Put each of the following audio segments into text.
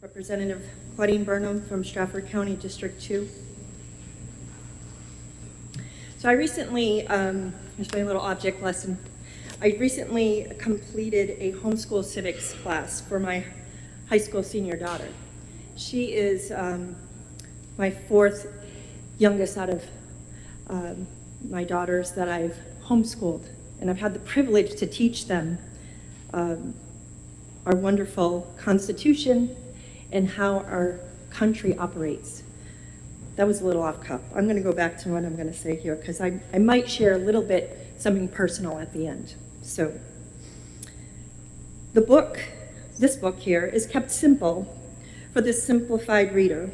Representative Claudine Burnham from Stratford County, District 2. So I recently, here's my little object lesson. I recently completed a homeschool civics class for my high school senior daughter. She is my fourth youngest out of my daughters that I've homeschooled, and I've had the privilege to teach them our wonderful Constitution and how our country operates. That was a little off cuff. I'm going to go back to what I'm going to say here because I might share a little bit something personal at the end. So this book here is kept simple for the simplified reader.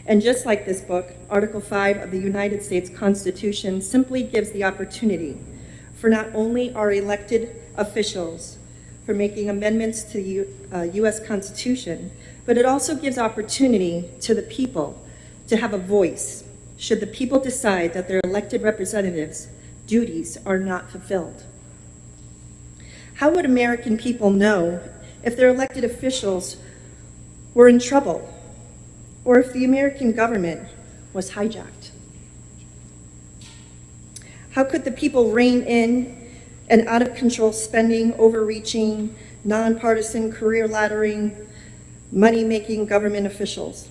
And just like this book, Article 5 of the United States Constitution simply gives the opportunity for not only our elected officials for making amendments to the U.S. Constitution, but it also gives opportunity to the people to have a voice should the people decide that their elected representatives' duties are not fulfilled. How would American people know if their elected officials were in trouble or if the American government was hijacked? How could the people rein in and out-of-control spending, overreaching, nonpartisan career laddering, money-making government officials?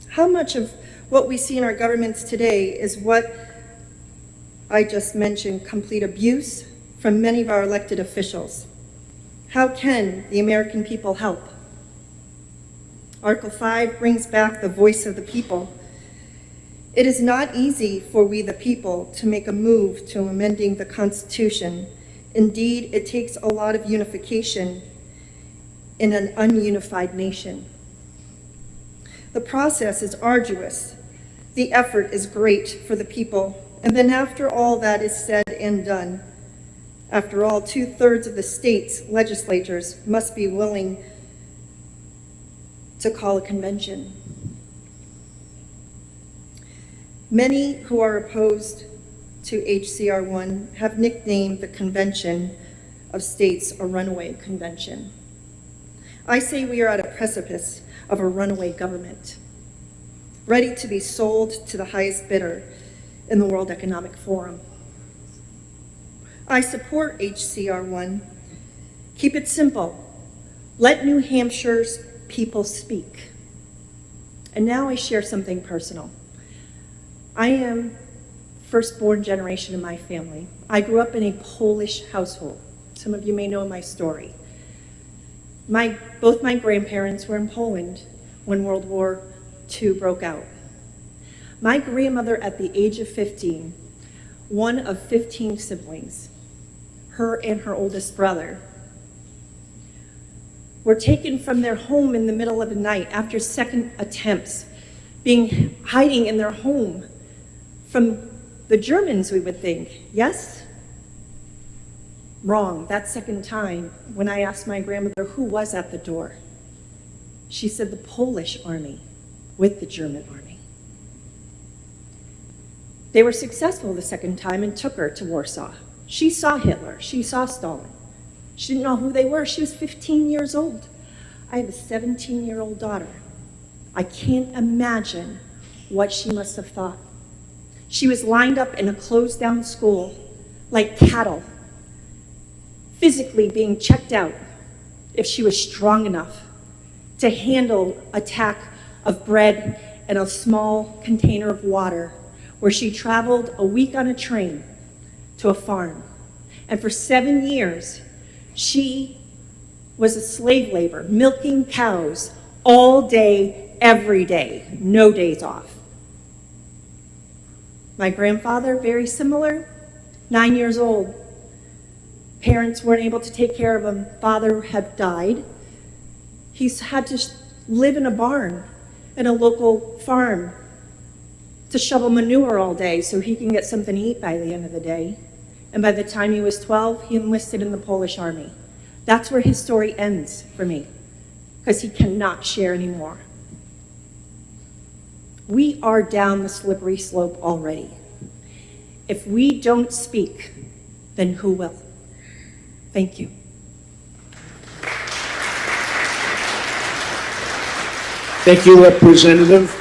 How much of what we see in our governments today is what I just mentioned, complete abuse from many of our elected officials? How can the American people help? Article 5 brings back the voice of the people. It is not easy for we the people to make a move to amending the Constitution. Indeed, it takes a lot of unification in an ununified nation. The process is arduous. The effort is great for the people. And then after all that is said and done, after all, 2/3 of the state's legislatures must be willing to call a convention. Many who are opposed to HCR 1 have nicknamed the Convention of States a runaway convention. I say we are at a precipice of a runaway government, ready to be sold to the highest bidder in the World Economic Forum. I support HCR 1. Keep it simple. Let New Hampshire's people speak. And now I share something personal. I am firstborn generation in my family. I grew up in a Polish household. Some of you may know my story. Both my grandparents were in Poland when World War II broke out. My grandmother, at the age of 15, one of 15 siblings, her and her oldest brother, were taken from their home in the middle of the night after second attempts, hiding in their home from the Germans, we would think. Yes? Wrong. That second time, when I asked my grandmother who was at the door, she said the Polish army with the German army. They were successful the second time and took her to Warsaw. She saw Hitler. She saw Stalin. She didn't know who they were. She was 15 years old. I have a 17-year-old daughter. I can't imagine what she must have thought. She was lined up in a closed-down school like cattle, physically being checked out if she was strong enough to handle a tack of bread and a small container of water, where she traveled a week on a train to a farm. And for 7 years, she was a slave labor, milking cows all day, every day, no days off. My grandfather, very similar, 9 years old. Parents weren't able to take care of him. Father had died. He's had to live in a barn in a local farm to shovel manure all day so he can get something to eat by the end of the day. And by the time he was 12, he enlisted in the Polish army. That's where his story ends for me, because he cannot share anymore. We are down the slippery slope already. If we don't speak, then who will? Thank you. Thank you, Representative.